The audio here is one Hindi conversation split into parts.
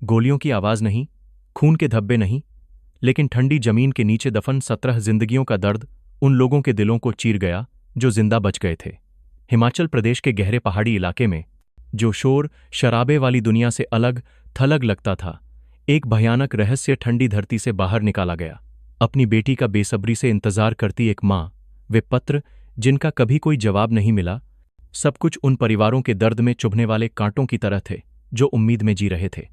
गोलियों की आवाज नहीं, खून के धब्बे नहीं, लेकिन ठंडी जमीन के नीचे दफन 17 जिंदगियों का दर्द उन लोगों के दिलों को चीर गया जो जिंदा बच गए थे। हिमाचल प्रदेश के गहरे पहाड़ी इलाके में जो शोर शराबे वाली दुनिया से अलग थलग लगता था, एक भयानक रहस्य ठंडी धरती से बाहर निकाला गया। अपनी बेटी का बेसब्री से इंतजार करती एक माँ, वे पत्र जिनका कभी कोई जवाब नहीं मिला, सब कुछ उन परिवारों के दर्द में चुभने वाले कांटों की तरह थे जो उम्मीद में जी रहे थे।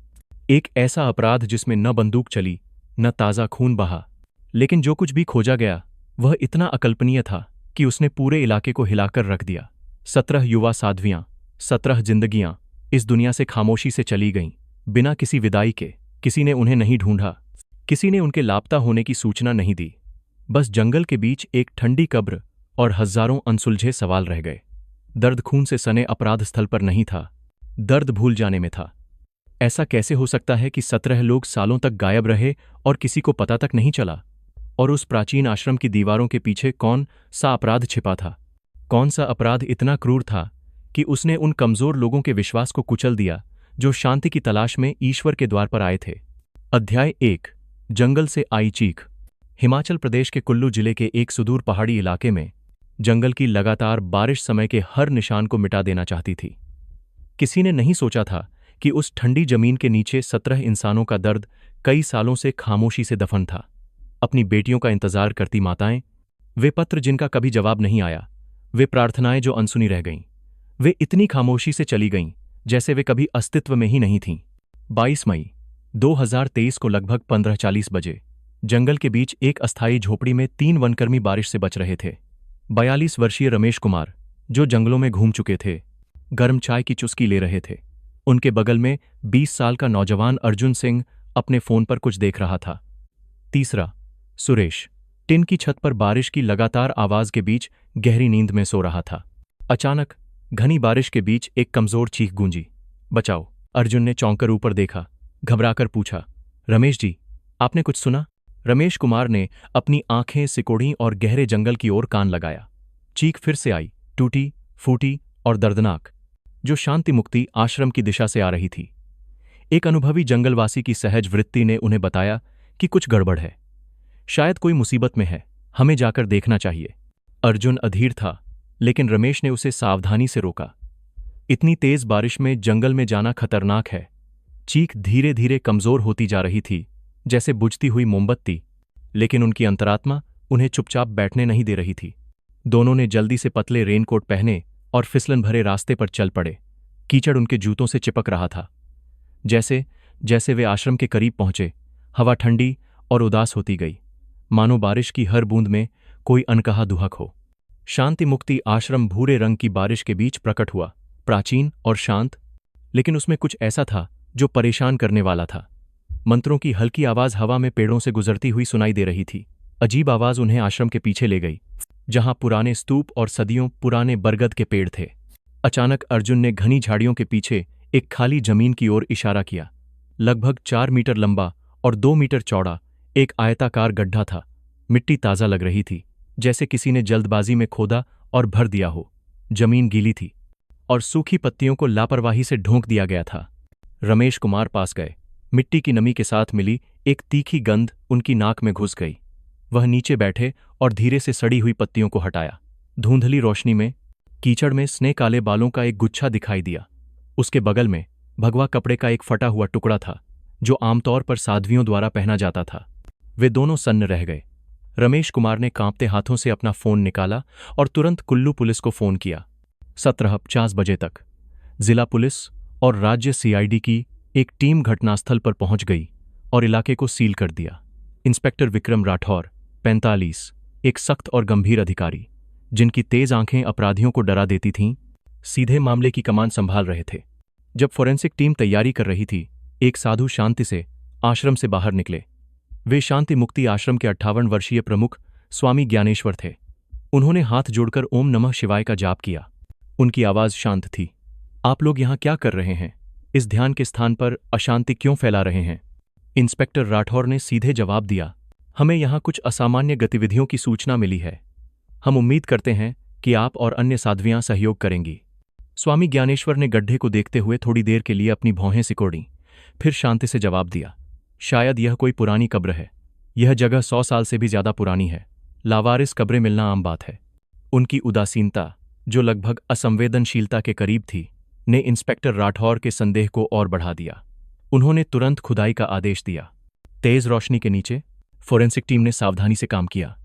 एक ऐसा अपराध जिसमें न बंदूक चली न ताज़ा खून बहा, लेकिन जो कुछ भी खोजा गया वह इतना अकल्पनीय था कि उसने पूरे इलाके को हिलाकर रख दिया। 17 युवा साध्वियां, 17 जिंदगियां इस दुनिया से खामोशी से चली गईं, बिना किसी विदाई के। किसी ने उन्हें नहीं ढूंढा, किसी ने उनके लापता होने की सूचना नहीं दी। बस जंगल के बीच एक ठंडी कब्र और हजारों अनसुलझे सवाल रह गए। दर्द खून से सने अपराध स्थल पर नहीं था, दर्द भूल जाने में था। ऐसा कैसे हो सकता है कि 17 लोग सालों तक गायब रहे और किसी को पता तक नहीं चला? और उस प्राचीन आश्रम की दीवारों के पीछे कौन सा अपराध छिपा था? कौन सा अपराध इतना क्रूर था कि उसने उन कमजोर लोगों के विश्वास को कुचल दिया जो शांति की तलाश में ईश्वर के द्वार पर आए थे? अध्याय 1, जंगल से आई चीख। हिमाचल प्रदेश के कुल्लू जिले के एक सुदूर पहाड़ी इलाके में जंगल की लगातार बारिश समय के हर निशान को मिटा देना चाहती थी। किसी ने नहीं सोचा था कि उस ठंडी जमीन के नीचे 17 इंसानों का दर्द कई सालों से खामोशी से दफन था। अपनी बेटियों का इंतजार करती माताएं, वे पत्र जिनका कभी जवाब नहीं आया, वे प्रार्थनाएं जो अनसुनी रह गईं, वे इतनी खामोशी से चली गईं जैसे वे कभी अस्तित्व में ही नहीं थीं। 22 मई 2023 को लगभग 15:40 बजे जंगल के बीच एक अस्थायी झोपड़ी में 3 वनकर्मी बारिश से बच रहे थे। 42 वर्षीय रमेश कुमार, जो जंगलों में घूम चुके थे, गर्म चाय की चुस्की ले रहे थे। उनके बगल में 20 साल का नौजवान अर्जुन सिंह अपने फोन पर कुछ देख रहा था। तीसरा, सुरेश, टिन की छत पर बारिश की लगातार आवाज के बीच गहरी नींद में सो रहा था। अचानक घनी बारिश के बीच एक कमजोर चीख गूंजी। बचाओ! अर्जुन ने चौंककर ऊपर देखा, घबराकर पूछा, रमेश जी, आपने कुछ सुना? रमेश कुमार ने अपनी आंखें सिकोड़ी और गहरे जंगल की ओर कान लगाया। चीख फिर से आई, टूटी फूटी और दर्दनाक, जो शांति मुक्ति आश्रम की दिशा से आ रही थी। एक अनुभवी जंगलवासी की सहज वृत्ति ने उन्हें बताया कि कुछ गड़बड़ है, शायद कोई मुसीबत में है, हमें जाकर देखना चाहिए। अर्जुन अधीर था, लेकिन रमेश ने उसे सावधानी से रोका। इतनी तेज बारिश में जंगल में जाना खतरनाक है। चीख धीरे धीरे कमजोर होती जा रही थी, जैसे बुझती हुई मोमबत्ती, लेकिन उनकी अंतरात्मा उन्हें चुपचाप बैठने नहीं दे रही थी। दोनों ने जल्दी से पतले रेनकोट पहने और फिसलन भरे रास्ते पर चल पड़े। कीचड़ उनके जूतों से चिपक रहा था। जैसे जैसे वे आश्रम के करीब पहुंचे, हवा ठंडी और उदास होती गई, मानो बारिश की हर बूंद में कोई अनकहा दुहक हो। शांति मुक्ति आश्रम भूरे रंग की बारिश के बीच प्रकट हुआ, प्राचीन और शांत, लेकिन उसमें कुछ ऐसा था जो परेशान करने वाला था। मंत्रों की हल्की आवाज हवा में पेड़ों से गुजरती हुई सुनाई दे रही थी। अजीब आवाज उन्हें आश्रम के पीछे ले गई, जहां पुराने स्तूप और सदियों पुराने बरगद के पेड़ थे। अचानक अर्जुन ने घनी झाड़ियों के पीछे एक खाली जमीन की ओर इशारा किया। लगभग 4 मीटर लंबा और 2 मीटर चौड़ा एक आयताकार गड्ढा था। मिट्टी ताज़ा लग रही थी, जैसे किसी ने जल्दबाजी में खोदा और भर दिया हो। जमीन गीली थी और सूखी पत्तियों को लापरवाही से ढोंक दिया गया था। रमेश कुमार पास गए। मिट्टी की नमी के साथ मिली एक तीखी गंध उनकी नाक में घुस गई। वह नीचे बैठे और धीरे से सड़ी हुई पत्तियों को हटाया। धुंधली रोशनी में कीचड़ में स्नेह काले बालों का एक गुच्छा दिखाई दिया। उसके बगल में भगवा कपड़े का एक फटा हुआ टुकड़ा था, जो आमतौर पर साध्वियों द्वारा पहना जाता था। वे दोनों सन्न रह गए। रमेश कुमार ने कांपते हाथों से अपना फोन निकाला और तुरंत कुल्लू पुलिस को फोन किया। 17:50 बजे तक जिला पुलिस और राज्य सीआईडी की एक टीम घटनास्थल पर पहुंच गई और इलाके को सील कर दिया। इंस्पेक्टर विक्रम राठौर, 45, एक सख्त और गंभीर अधिकारी, जिनकी तेज आंखें अपराधियों को डरा देती थीं, सीधे मामले की कमान संभाल रहे थे। जब फोरेंसिक टीम तैयारी कर रही थी, एक साधु शांति से आश्रम से बाहर निकले। वे शांति मुक्ति आश्रम के 58 वर्षीय प्रमुख स्वामी ज्ञानेश्वर थे। उन्होंने हाथ जोड़कर ओम नमः शिवाय का जाप किया। उनकी आवाज शांत थी। आप लोग यहाँ क्या कर रहे हैं? इस ध्यान के स्थान पर अशांति क्यों फैला रहे हैं? इंस्पेक्टर राठौर ने सीधे जवाब दिया, हमें यहाँ कुछ असामान्य गतिविधियों की सूचना मिली है। हम उम्मीद करते हैं कि आप और अन्य साध्वियां सहयोग करेंगी। स्वामी ज्ञानेश्वर ने गड्ढे को देखते हुए थोड़ी देर के लिए अपनी भौहें सिकोड़ीं, फिर शांति से जवाब दिया, शायद यह कोई पुरानी कब्र है। यह जगह 100 साल से भी ज्यादा पुरानी है। लावारिस कब्रें मिलना आम बात है। उनकी उदासीनता, जो लगभग असंवेदनशीलता के करीब थी, ने इंस्पेक्टर राठौर के संदेह को और बढ़ा दिया। उन्होंने तुरंत खुदाई का आदेश दिया। तेज रोशनी के नीचे फोरेंसिक टीम ने सावधानी से काम किया।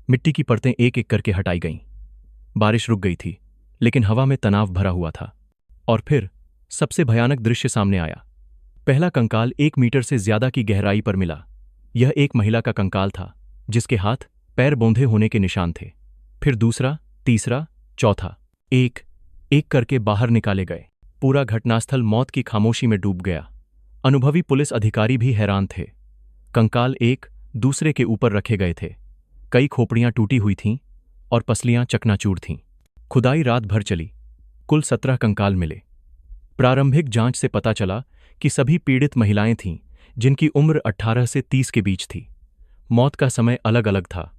मिट्टी की परतें एक एक करके हटाई गईं। बारिश रुक गई थी, लेकिन हवा में तनाव भरा हुआ था। और फिर सबसे भयानक दृश्य सामने आया। पहला कंकाल 1 मीटर से ज्यादा की गहराई पर मिला। यह एक महिला का कंकाल था, जिसके हाथ पैर बौंधे होने के निशान थे। फिर दूसरा, तीसरा, चौथा, एक एक करके बाहर निकाले गए। पूरा घटनास्थल मौत की खामोशी में डूब गया। अनुभवी पुलिस अधिकारी भी हैरान थे। कंकाल एक दूसरे के ऊपर रखे गए थे। कई खोपड़ियां टूटी हुई थीं और पसलियां चकनाचूर थीं। खुदाई रात भर चली। कुल 17 कंकाल मिले। प्रारंभिक जांच से पता चला कि सभी पीड़ित महिलाएं थीं, जिनकी उम्र 18 से 30 के बीच थी। मौत का समय अलग अलग था।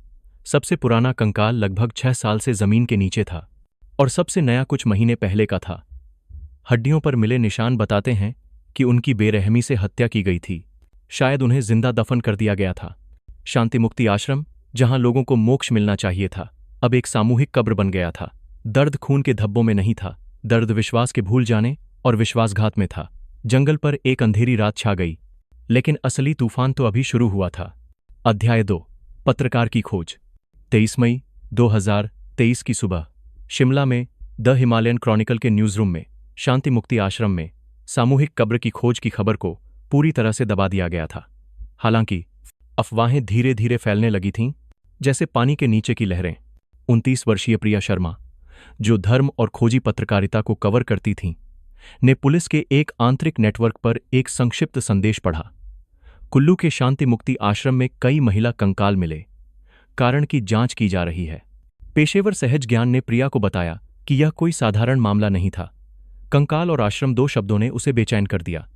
सबसे पुराना कंकाल लगभग 6 साल से जमीन के नीचे था और सबसे नया कुछ महीने पहले का था। हड्डियों पर मिले निशान बताते हैं कि उनकी बेरहमी से हत्या की गई थी। शायद उन्हें जिंदा दफन कर दिया गया था। शांति मुक्ति आश्रम, जहां लोगों को मोक्ष मिलना चाहिए था, अब एक सामूहिक कब्र बन गया था। दर्द खून के धब्बों में नहीं था, दर्द विश्वास के भूल जाने और विश्वासघात में था। जंगल पर एक अंधेरी रात छा गई, लेकिन असली तूफान तो अभी शुरू हुआ था। अध्याय 2, पत्रकार की खोज। 23 मई 2023 की सुबह शिमला में द हिमालयन क्रॉनिकल के न्यूज़रूम में शांति मुक्ति आश्रम में सामूहिक कब्र की खोज की खबर को पूरी तरह से दबा दिया गया था। हालांकि अफवाहें धीरे धीरे फैलने लगी थीं, जैसे पानी के नीचे की लहरें। 29 वर्षीय प्रिया शर्मा, जो धर्म और खोजी पत्रकारिता को कवर करती थीं, ने पुलिस के एक आंतरिक नेटवर्क पर एक संक्षिप्त संदेश पढ़ा। कुल्लू के शांति मुक्ति आश्रम में कई महिला कंकाल मिले। कारण की जांच की जा रही है। पेशेवर सहज ज्ञान ने प्रिया को बताया कि यह कोई साधारण मामला नहीं था। कंकाल और आश्रम, 2 शब्दों ने उसे बेचैन कर दिया।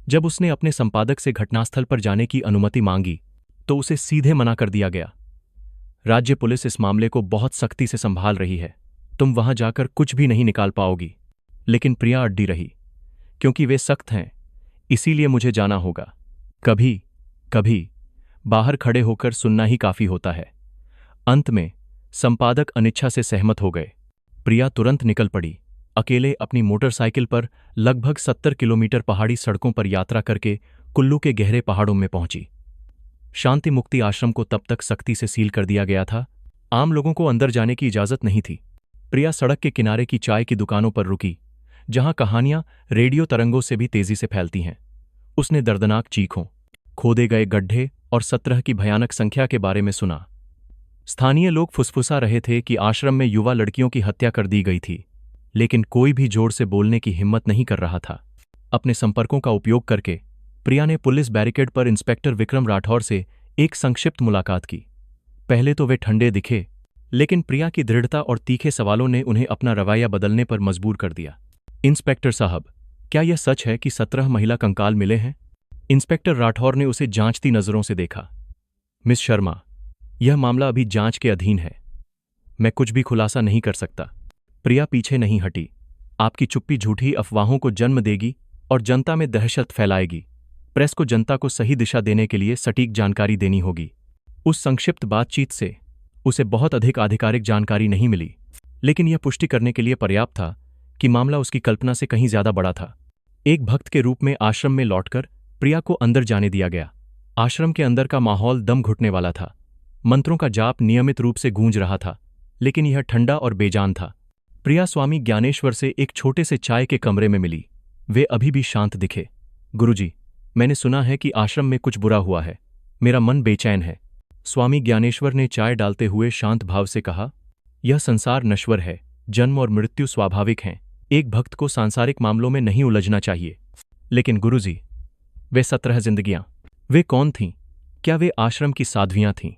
जब उसने अपने संपादक से घटनास्थल पर जाने की अनुमति मांगी, तो उसे सीधे मना कर दिया गया। राज्य पुलिस इस मामले को बहुत सख्ती से संभाल रही है। तुम वहां जाकर कुछ भी नहीं निकाल पाओगी। लेकिन प्रिया अड्डी रही। क्योंकि वे सख्त हैं, इसीलिए मुझे जाना होगा। कभी कभी बाहर खड़े होकर सुनना ही काफी होता है। अंत में संपादक अनिच्छा से सहमत हो गए। प्रिया तुरंत निकल पड़ी। अकेले अपनी मोटरसाइकिल पर लगभग 70 किलोमीटर पहाड़ी सड़कों पर यात्रा करके कुल्लू के गहरे पहाड़ों में पहुंची। शांति मुक्ति आश्रम को तब तक सख्ती से सील कर दिया गया था। आम लोगों को अंदर जाने की इजाजत नहीं थी। प्रिया सड़क के किनारे की चाय की दुकानों पर रुकी, जहां कहानियां रेडियो तरंगों से भी तेजी से फैलती हैं। उसने दर्दनाक चीखों, खोदे गए गड्ढे और 17 की भयानक संख्या के बारे में सुना। स्थानीय लोग फुसफुसा रहे थे कि आश्रम में युवा लड़कियों की हत्या कर दी गई थी, लेकिन कोई भी जोर से बोलने की हिम्मत नहीं कर रहा था। अपने संपर्कों का उपयोग करके प्रिया ने पुलिस बैरिकेड पर इंस्पेक्टर विक्रम राठौर से एक संक्षिप्त मुलाकात की। पहले तो वे ठंडे दिखे, लेकिन प्रिया की दृढ़ता और तीखे सवालों ने उन्हें अपना रवैया बदलने पर मजबूर कर दिया। इंस्पेक्टर साहब, क्या यह सच है कि 17 महिला कंकाल मिले हैं? इंस्पेक्टर राठौर ने उसे जांचती नजरों से देखा। मिस शर्मा, यह मामला अभी जांच के अधीन है। मैं कुछ भी खुलासा नहीं कर सकता। प्रिया पीछे नहीं हटी। आपकी चुप्पी झूठी अफवाहों को जन्म देगी और जनता में दहशत फैलाएगी। प्रेस को जनता को सही दिशा देने के लिए सटीक जानकारी देनी होगी। उस संक्षिप्त बातचीत से उसे बहुत अधिक आधिकारिक जानकारी नहीं मिली, लेकिन यह पुष्टि करने के लिए पर्याप्त था कि मामला उसकी कल्पना से कहीं ज्यादा बड़ा था। एक भक्त के रूप में आश्रम में लौटकर प्रिया को अंदर जाने दिया गया। आश्रम के अंदर का माहौल दम घुटने वाला था। मंत्रों का जाप नियमित रूप से गूंज रहा था, लेकिन यह ठंडा और बेजान था। प्रिया स्वामी ज्ञानेश्वर से एक छोटे से चाय के कमरे में मिली। वे अभी भी शांत दिखे। गुरुजी, मैंने सुना है कि आश्रम में कुछ बुरा हुआ है। मेरा मन बेचैन है। स्वामी ज्ञानेश्वर ने चाय डालते हुए शांत भाव से कहा, यह संसार नश्वर है, जन्म और मृत्यु स्वाभाविक हैं। एक भक्त को सांसारिक मामलों में नहीं उलझना चाहिए। लेकिन गुरुजी, वे 17 जिंदगियां, वे कौन थीं? क्या वे आश्रम की साध्वियां थीं?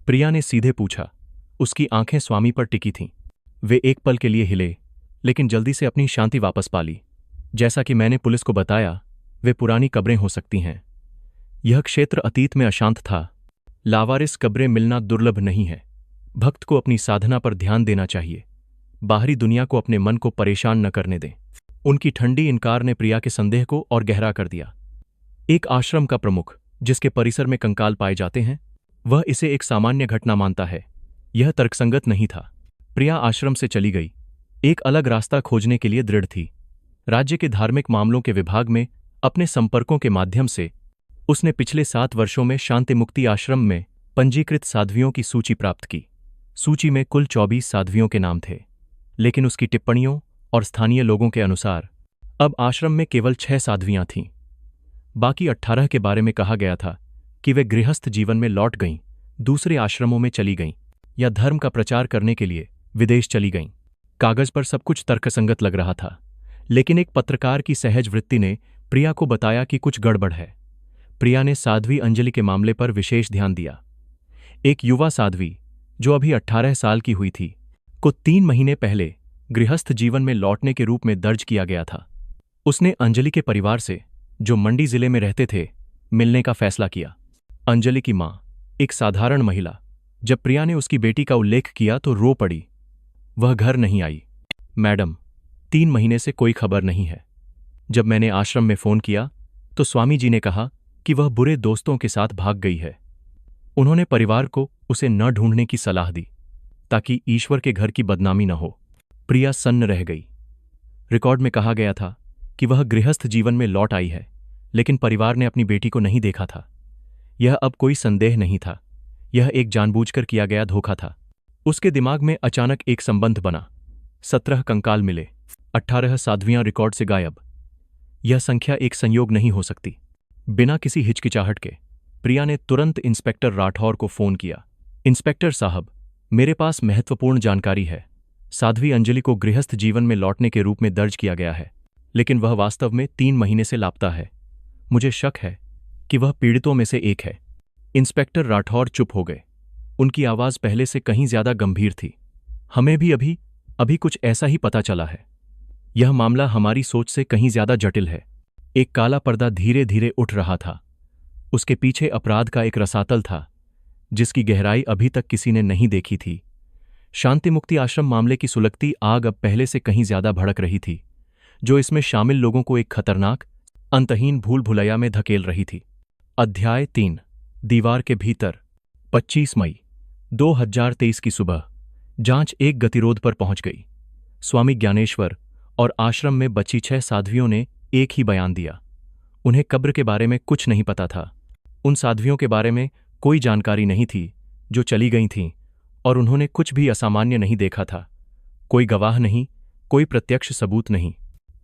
प्रिया ने सीधे पूछा। उसकी आंखें स्वामी पर टिकी थीं। वे एक पल के लिए हिले, लेकिन जल्दी से अपनी शांति वापस पा ली। जैसा कि मैंने पुलिस को बताया, वे पुरानी कब्रें हो सकती हैं। यह क्षेत्र अतीत में अशांत था। लावारिस कब्रें मिलना दुर्लभ नहीं है। भक्त को अपनी साधना पर ध्यान देना चाहिए। बाहरी दुनिया को अपने मन को परेशान न करने दें। उनकी ठंडी इनकार ने प्रिया के संदेह को और गहरा कर दिया। एक आश्रम का प्रमुख, जिसके परिसर में कंकाल पाए जाते हैं, वह इसे एक सामान्य घटना मानता है। यह तर्कसंगत नहीं था। प्रिया आश्रम से चली गई, एक अलग रास्ता खोजने के लिए दृढ़ थी। राज्य के धार्मिक मामलों के विभाग में अपने संपर्कों के माध्यम से उसने पिछले 7 वर्षों में शांति मुक्ति आश्रम में पंजीकृत साध्वियों की सूची प्राप्त की। सूची में कुल 24 साध्वियों के नाम थे, लेकिन उसकी टिप्पणियों और स्थानीय लोगों के अनुसार अब आश्रम में केवल 6 साध्वियां थीं। बाकी 18 के बारे में कहा गया था कि वे गृहस्थ जीवन में लौट गईं, दूसरे आश्रमों में चली गईं या धर्म का प्रचार करने के लिए विदेश चली गईं। कागज पर सब कुछ तर्कसंगत लग रहा था, लेकिन एक पत्रकार की सहज वृत्ति ने प्रिया को बताया कि कुछ गड़बड़ है। प्रिया ने साध्वी अंजलि के मामले पर विशेष ध्यान दिया। एक युवा साध्वी, जो अभी 18 साल की हुई थी, को 3 महीने पहले गृहस्थ जीवन में लौटने के रूप में दर्ज किया गया था। उसने अंजलि के परिवार से, जो मंडी जिले में रहते थे, मिलने का फैसला किया। अंजलि की मां, एक साधारण महिला, जब प्रिया ने उसकी बेटी का उल्लेख किया तो रो पड़ी। वह घर नहीं आई। मैडम, 3 महीने से कोई खबर नहीं है। जब मैंने आश्रम में फोन किया तो स्वामी जी ने कहा कि वह बुरे दोस्तों के साथ भाग गई है। उन्होंने परिवार को उसे न ढूंढने की सलाह दी, ताकि ईश्वर के घर की बदनामी न हो। प्रिया सन्न रह गई। रिकॉर्ड में कहा गया था कि वह गृहस्थ जीवन में लौट आई है, लेकिन परिवार ने अपनी बेटी को नहीं देखा था। यह अब कोई संदेह नहीं था, यह एक जानबूझकर किया गया धोखा था। उसके दिमाग में अचानक एक संबंध बना। 17 कंकाल मिले, 18 साध्वियां रिकॉर्ड से गायब। यह संख्या एक संयोग नहीं हो सकती। बिना किसी हिचकिचाहट के प्रिया ने तुरंत इंस्पेक्टर राठौर को फोन किया। इंस्पेक्टर साहब, मेरे पास महत्वपूर्ण जानकारी है। साध्वी अंजलि को गृहस्थ जीवन में लौटने के रूप में दर्ज किया गया है, लेकिन वह वास्तव में 3 महीने से लापता है। मुझे शक है कि वह पीड़ितों में से एक है। इंस्पेक्टर राठौर चुप हो गए। उनकी आवाज पहले से कहीं ज्यादा गंभीर थी। हमें भी अभी कुछ ऐसा ही पता चला है। यह मामला हमारी सोच से कहीं ज्यादा जटिल है। एक काला पर्दा धीरे धीरे उठ रहा था। उसके पीछे अपराध का एक रसातल था, जिसकी गहराई अभी तक किसी ने नहीं देखी थी। शांति मुक्ति आश्रम मामले की सुलगती आग अब पहले से कहीं ज्यादा भड़क रही थी, जो इसमें शामिल लोगों को एक खतरनाक, अंतहीन भूल भुलैया में धकेल रही थी। अध्याय 3, दीवार के भीतर। 25 मई 2023 की सुबह जांच एक गतिरोध पर पहुंच गई। स्वामी ज्ञानेश्वर और आश्रम में बची 6 साध्वियों ने एक ही बयान दिया। उन्हें कब्र के बारे में कुछ नहीं पता था। उन साध्वियों के बारे में कोई जानकारी नहीं थी जो चली गई थीं, और उन्होंने कुछ भी असामान्य नहीं देखा था। कोई गवाह नहीं, कोई प्रत्यक्ष सबूत नहीं।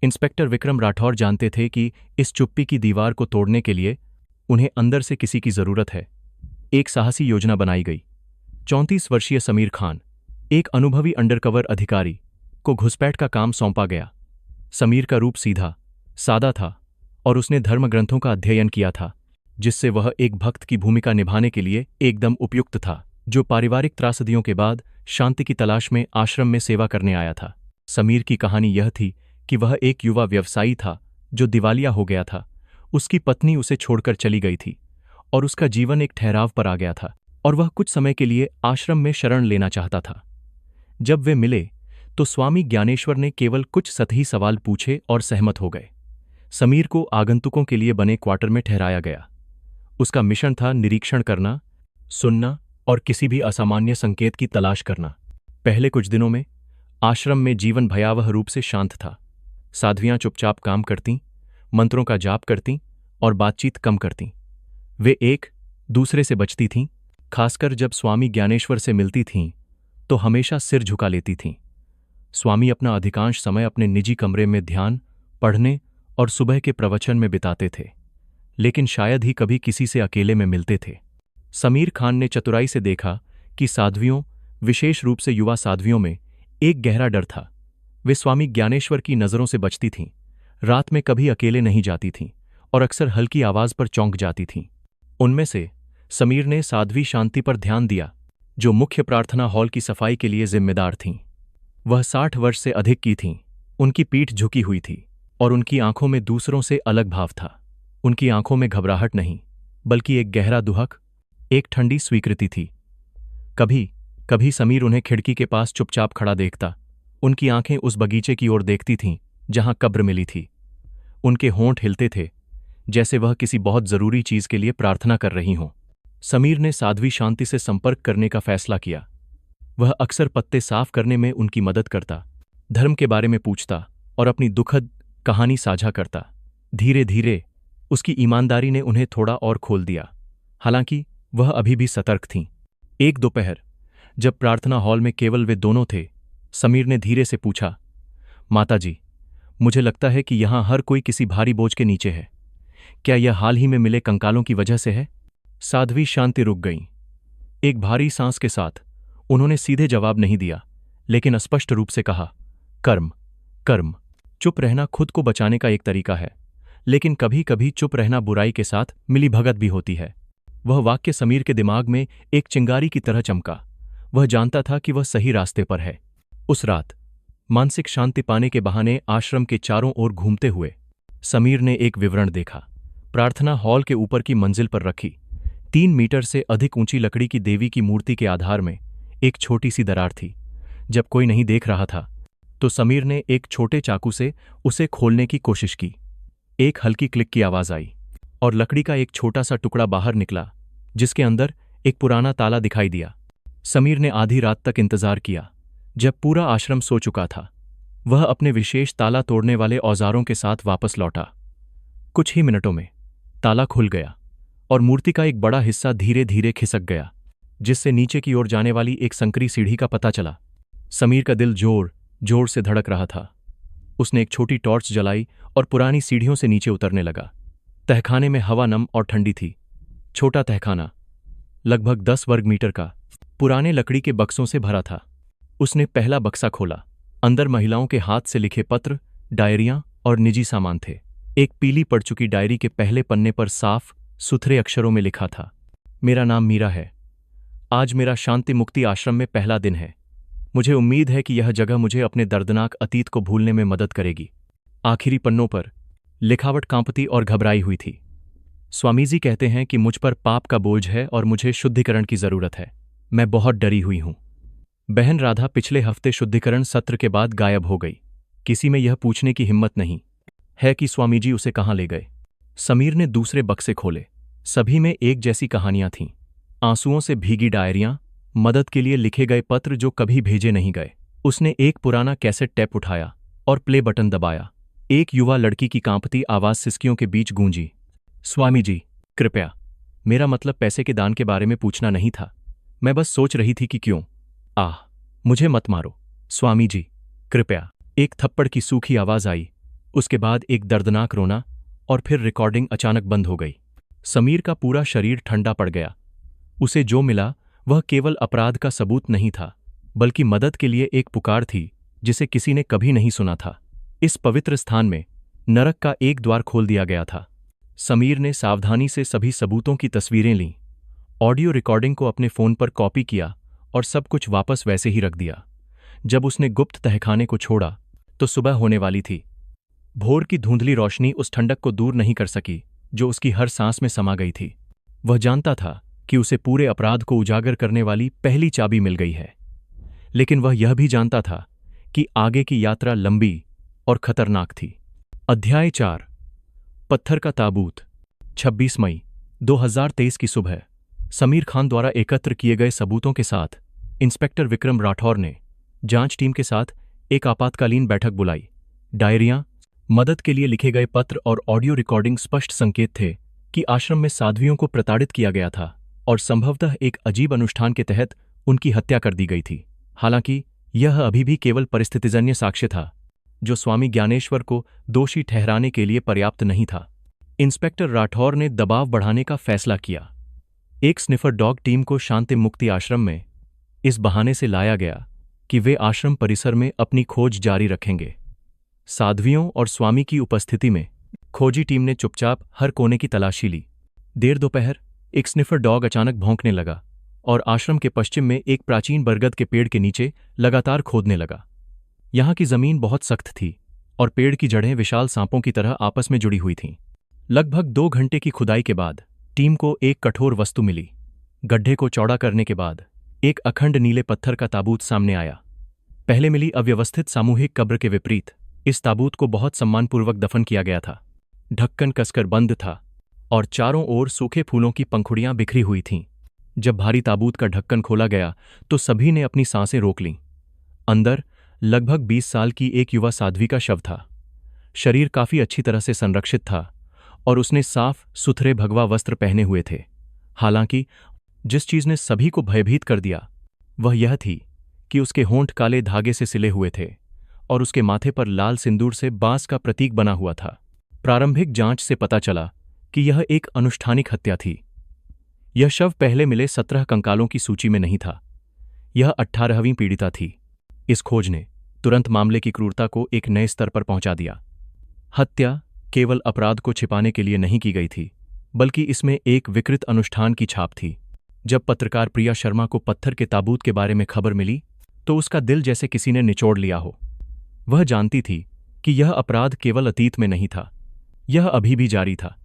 इंस्पेक्टर विक्रम राठौर जानते थे कि इस चुप्पी की दीवार को तोड़ने के लिए उन्हें अंदर से किसी की जरूरत है। एक साहसी योजना बनाई गई। 34 वर्षीय समीर खान, एक अनुभवी अंडरकवर अधिकारी, को घुसपैठ का काम सौंपा गया। समीर का रूप सीधा, सादा था, और उसने धर्मग्रंथों का अध्ययन किया था, जिससे वह एक भक्त की भूमिका निभाने के लिए एकदम उपयुक्त था, जो पारिवारिक त्रासदियों के बाद शांति की तलाश में आश्रम में सेवा करने आया था। समीर की कहानी यह थी कि वह एक युवा व्यवसायी था जो दिवालिया हो गया था। उसकी पत्नी उसे छोड़कर चली गई थी और उसका जीवन एक ठहराव पर आ गया था, और वह कुछ समय के लिए आश्रम में शरण लेना चाहता था। जब वे मिले तो स्वामी ज्ञानेश्वर ने केवल कुछ सतही सवाल पूछे और सहमत हो गए। समीर को आगंतुकों के लिए बने क्वार्टर में ठहराया गया। उसका मिशन था निरीक्षण करना, सुनना और किसी भी असामान्य संकेत की तलाश करना। पहले कुछ दिनों में आश्रम में जीवन भयावह रूप से शांत था। साध्वियां चुपचाप काम करतीं, मंत्रों का जाप करतीं और बातचीत कम करतीं। वे एक दूसरे से बचती थीं, खासकर जब स्वामी ज्ञानेश्वर से मिलती थीं तो हमेशा सिर झुका लेती थीं। स्वामी अपना अधिकांश समय अपने निजी कमरे में ध्यान, पढ़ने और सुबह के प्रवचन में बिताते थे, लेकिन शायद ही कभी किसी से अकेले में मिलते थे। समीर खान ने चतुराई से देखा कि साध्वियों, विशेष रूप से युवा साध्वियों में एक गहरा डर था। वे स्वामी ज्ञानेश्वर की नज़रों से बचती थीं, रात में कभी अकेले नहीं जाती थीं और अक्सर हल्की आवाज पर चौंक जाती थीं। उनमें से समीर ने साध्वी शांति पर ध्यान दिया, जो मुख्य प्रार्थना हॉल की सफाई के लिए जिम्मेदार थीं। वह 60 वर्ष से अधिक की थीं, उनकी पीठ झुकी हुई थी और उनकी आंखों में दूसरों से अलग भाव था। उनकी आंखों में घबराहट नहीं, बल्कि एक गहरा दुहक, एक ठंडी स्वीकृति थी। कभी कभी समीर उन्हें खिड़की के पास चुपचाप खड़ा देखता। उनकी आंखें उस बगीचे की ओर देखती थीं जहां कब्र मिली थी। उनके होंठ हिलते थे, जैसे वह किसी बहुत जरूरी चीज के लिए प्रार्थना कर रही हों। समीर ने साध्वी शांति से संपर्क करने का फैसला किया। वह अक्सर पत्ते साफ करने में उनकी मदद करता, धर्म के बारे में पूछता और अपनी दुखद कहानी साझा करता। धीरे धीरे उसकी ईमानदारी ने उन्हें थोड़ा और खोल दिया, हालांकि वह अभी भी सतर्क थीं। एक दोपहर जब प्रार्थना हॉल में केवल वे दोनों थे, समीर ने धीरे से पूछा, माताजी, मुझे लगता है कि यहां हर कोई किसी भारी बोझ के नीचे है। क्या यह हाल ही में मिले कंकालों की वजह से है? साध्वी शांति रुक गईं। एक भारी सांस के साथ उन्होंने सीधे जवाब नहीं दिया, लेकिन स्पष्ट रूप से कहा, कर्म, कर्म। चुप रहना खुद को बचाने का एक तरीका है, लेकिन कभी कभी चुप रहना बुराई के साथ मिलीभगत भी होती है। वह वाक्य समीर के दिमाग में एक चिंगारी की तरह चमका। वह जानता था कि वह सही रास्ते पर है। उस रात मानसिक शांति पाने के बहाने आश्रम के चारों ओर घूमते हुए समीर ने एक विवरण देखा। प्रार्थना हॉल के ऊपर की मंजिल पर रखी 3 मीटर से अधिक ऊंची लकड़ी की देवी की मूर्ति के आधार में एक छोटी सी दरार थी। जब कोई नहीं देख रहा था तो समीर ने एक छोटे चाकू से उसे खोलने की कोशिश की। एक हल्की क्लिक की आवाज आई और लकड़ी का एक छोटा सा टुकड़ा बाहर निकला, जिसके अंदर एक पुराना ताला दिखाई दिया। समीर ने आधी रात तक इंतजार किया। जब पूरा आश्रम सो चुका था, वह अपने विशेष ताला तोड़ने वाले औजारों के साथ वापस लौटा। कुछ ही मिनटों में ताला खुल गया और मूर्ति का एक बड़ा हिस्सा धीरे धीरे खिसक गया, जिससे नीचे की ओर जाने वाली एक संकरी सीढ़ी का पता चला। समीर का दिल जोर जोर से धड़क रहा था। उसने एक छोटी टॉर्च जलाई और पुरानी सीढ़ियों से नीचे उतरने लगा। तहखाने में हवा नम और ठंडी थी। छोटा तहखाना लगभग 10 वर्ग मीटर का पुराने लकड़ी के बक्सों से भरा था। उसने पहला बक्सा खोला। अंदर महिलाओं के हाथ से लिखे पत्र, डायरियां और निजी सामान थे। एक पीली पड़ चुकी डायरी के पहले पन्ने पर साफ सुथरे अक्षरों में लिखा था, मेरा नाम मीरा है। आज मेरा शांति मुक्ति आश्रम में पहला दिन है। मुझे उम्मीद है कि यह जगह मुझे अपने दर्दनाक अतीत को भूलने में मदद करेगी। आखिरी पन्नों पर लिखावट कांपती और घबराई हुई थी। स्वामी जी कहते हैं कि मुझ पर पाप का बोझ है और मुझे शुद्धिकरण की जरूरत है। मैं बहुत डरी हुई हूं। बहन राधा पिछले हफ्ते शुद्धिकरण सत्र के बाद गायब हो गई। किसी में यह पूछने की हिम्मत नहीं है कि स्वामी जी उसे कहाँ ले गए। समीर ने दूसरे बक्से खोले। सभी में एक जैसी कहानियां थीं। आंसुओं से भीगी डायरियां, मदद के लिए लिखे गए पत्र जो कभी भेजे नहीं गए। उसने एक पुराना कैसेट टेप उठाया और प्ले बटन दबाया। एक युवा लड़की की कांपती आवाज सिसकियों के बीच गूंजी, स्वामी जी, कृपया। मेरा मतलब पैसे के दान के बारे में पूछना नहीं था। मैं बस सोच रही थी कि क्यों। आह, मुझे मत मारो स्वामी जी, कृपया। एक थप्पड़ की सूखी आवाज आई, उसके बाद एक दर्दनाक रोना, और फिर रिकॉर्डिंग अचानक बंद हो गई। समीर का पूरा शरीर ठंडा पड़ गया। उसे जो मिला वह केवल अपराध का सबूत नहीं था, बल्कि मदद के लिए एक पुकार थी जिसे किसी ने कभी नहीं सुना था। इस पवित्र स्थान में नरक का एक द्वार खोल दिया गया था। समीर ने सावधानी से सभी सबूतों की तस्वीरें लीं, ऑडियो रिकॉर्डिंग को अपने फोन पर कॉपी किया और सब कुछ वापस वैसे ही रख दिया। जब उसने गुप्त तहखाने को छोड़ा तो सुबह होने वाली थी। भोर की धुंधली रोशनी उस ठंडक को दूर नहीं कर सकी जो उसकी हर सांस में समा गई थी। वह जानता था कि उसे पूरे अपराध को उजागर करने वाली पहली चाबी मिल गई है, लेकिन वह यह भी जानता था कि आगे की यात्रा लंबी और खतरनाक थी। अध्याय 4, पत्थर का ताबूत। 26 मई 2023 की सुबह समीर खान द्वारा एकत्र किए गए सबूतों के साथ इंस्पेक्टर विक्रम राठौर ने जांच टीम के साथ एक आपातकालीन बैठक बुलाई। डायरियां, मदद के लिए लिखे गए पत्र और ऑडियो रिकॉर्डिंग स्पष्ट संकेत थे कि आश्रम में साध्वियों को प्रताड़ित किया गया था और संभवतः एक अजीब अनुष्ठान के तहत उनकी हत्या कर दी गई थी। हालांकि यह अभी भी केवल परिस्थितिजन्य साक्ष्य था, जो स्वामी ज्ञानेश्वर को दोषी ठहराने के लिए पर्याप्त नहीं था। इंस्पेक्टर राठौर ने दबाव बढ़ाने का फैसला किया। एक स्निफर डॉग टीम को शांति मुक्ति आश्रम में इस बहाने से लाया गया कि वे आश्रम परिसर में अपनी खोज जारी रखेंगे। साध्वियों और स्वामी की उपस्थिति में खोजी टीम ने चुपचाप हर कोने की तलाशी ली। देर दोपहर एक स्निफर डॉग अचानक भौंकने लगा और आश्रम के पश्चिम में एक प्राचीन बरगद के पेड़ के नीचे लगातार खोदने लगा। यहाँ की जमीन बहुत सख्त थी और पेड़ की जड़ें विशाल सांपों की तरह आपस में जुड़ी हुई थीं। लगभग 2 घंटे की खुदाई के बाद टीम को एक कठोर वस्तु मिली। गड्ढे को चौड़ा करने के बाद एक अखंड नीले पत्थर का ताबूत सामने आया। पहले मिली अव्यवस्थित सामूहिक कब्र के विपरीत इस ताबूत को बहुत सम्मानपूर्वक दफन किया गया था। ढक्कन कसकर बंद था और चारों ओर सूखे फूलों की पंखुड़ियां बिखरी हुई थीं। जब भारी ताबूत का ढक्कन खोला गया तो सभी ने अपनी सांसें रोक लीं। अंदर लगभग 20 साल की एक युवा साध्वी का शव था। शरीर काफी अच्छी तरह से संरक्षित था और उसने साफ सुथरे भगवा वस्त्र पहने हुए थे। हालांकि जिस चीज ने सभी को भयभीत कर दिया वह यह थी कि उसके होंठ काले धागे से सिले हुए थे और उसके माथे पर लाल सिंदूर से बांस का प्रतीक बना हुआ था। प्रारंभिक जांच से पता चला कि यह एक अनुष्ठानिक हत्या थी। यह शव पहले मिले 17 कंकालों की सूची में नहीं था। यह 18वीं पीड़िता थी। इस खोज ने तुरंत मामले की क्रूरता को एक नए स्तर पर पहुंचा दिया। हत्या केवल अपराध को छिपाने के लिए नहीं की गई थी, बल्कि इसमें एक विकृत अनुष्ठान की छाप थी। जब पत्रकार प्रिया शर्मा को पत्थर के ताबूत के बारे में खबर मिली तो उसका दिल जैसे किसी ने निचोड़ लिया हो। वह जानती थी कि यह अपराध केवल अतीत में नहीं था, यह अभी भी जारी था।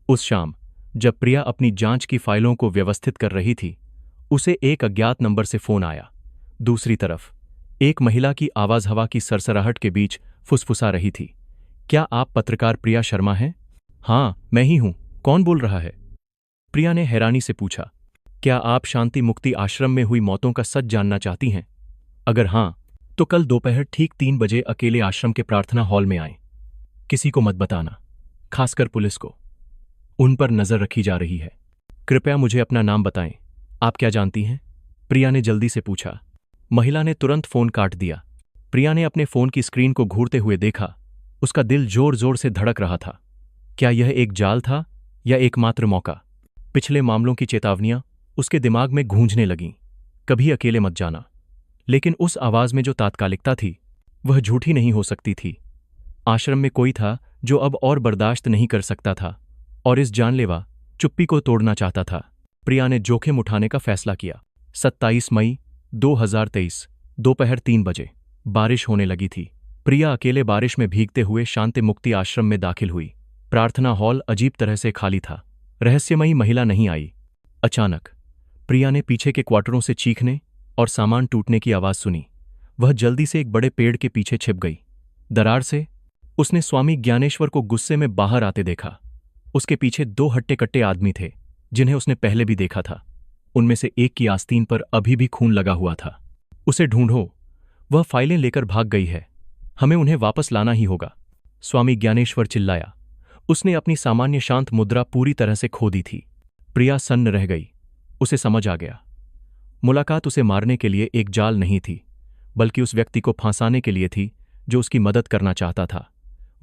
उस शाम जब प्रिया अपनी जांच की फाइलों को व्यवस्थित कर रही थी, उसे एक अज्ञात नंबर से फोन आया। दूसरी तरफ एक महिला की आवाज हवा की सरसराहट के बीच फुसफुसा रही थी। क्या आप पत्रकार प्रिया शर्मा हैं? हाँ, मैं ही हूं। कौन बोल रहा है? प्रिया ने हैरानी से पूछा। क्या आप शांति मुक्ति आश्रम में हुई मौतों का सच जानना चाहती हैं? अगर हां, तो कल दोपहर ठीक 3 बजे अकेले आश्रम के प्रार्थना हॉल में आएं। किसी को मत बताना, खासकर पुलिस को। उन पर नजर रखी जा रही है। कृपया मुझे अपना नाम बताएं। आप क्या जानती हैं? प्रिया ने जल्दी से पूछा। महिला ने तुरंत फोन काट दिया। प्रिया ने अपने फोन की स्क्रीन को घूरते हुए देखा। उसका दिल जोर जोर से धड़क रहा था। क्या यह एक जाल था या एकमात्र मौका? पिछले मामलों की चेतावनियां उसके दिमाग में गूंजने लगीं। कभी अकेले मत जाना। लेकिन उस आवाज में जो तात्कालिकता थी वह झूठी नहीं हो सकती थी। आश्रम में कोई था जो अब और बर्दाश्त नहीं कर सकता था और इस जानलेवा चुप्पी को तोड़ना चाहता था। प्रिया ने जोखिम उठाने का फैसला किया। 27 मई 2023 दोपहर 3 बजे बारिश होने लगी थी। प्रिया अकेले बारिश में भीगते हुए शांति मुक्ति आश्रम में दाखिल हुई। प्रार्थना हॉल अजीब तरह से खाली था। रहस्यमयी महिला नहीं आई। अचानक प्रिया ने पीछे के क्वार्टरों से चीखने और सामान टूटने की आवाज सुनी। वह जल्दी से एक बड़े पेड़ के पीछे छिप गई। दरार से उसने स्वामी ज्ञानेश्वर को गुस्से में बाहर आते देखा। उसके पीछे 2 हट्टे-कट्टे आदमी थे जिन्हें उसने पहले भी देखा था। उनमें से एक की आस्तीन पर अभी भी खून लगा हुआ था। उसे ढूंढो, वह फाइलें लेकर भाग गई है। हमें उन्हें वापस लाना ही होगा। स्वामी ज्ञानेश्वर चिल्लाया। उसने अपनी सामान्य शांत मुद्रा पूरी तरह से खो दी थी। प्रिया सन्न रह गई। उसे समझ आ गया, मुलाकात उसे मारने के लिए एक जाल नहीं थी, बल्कि उस व्यक्ति को फांसाने के लिए थी जो उसकी मदद करना चाहता था।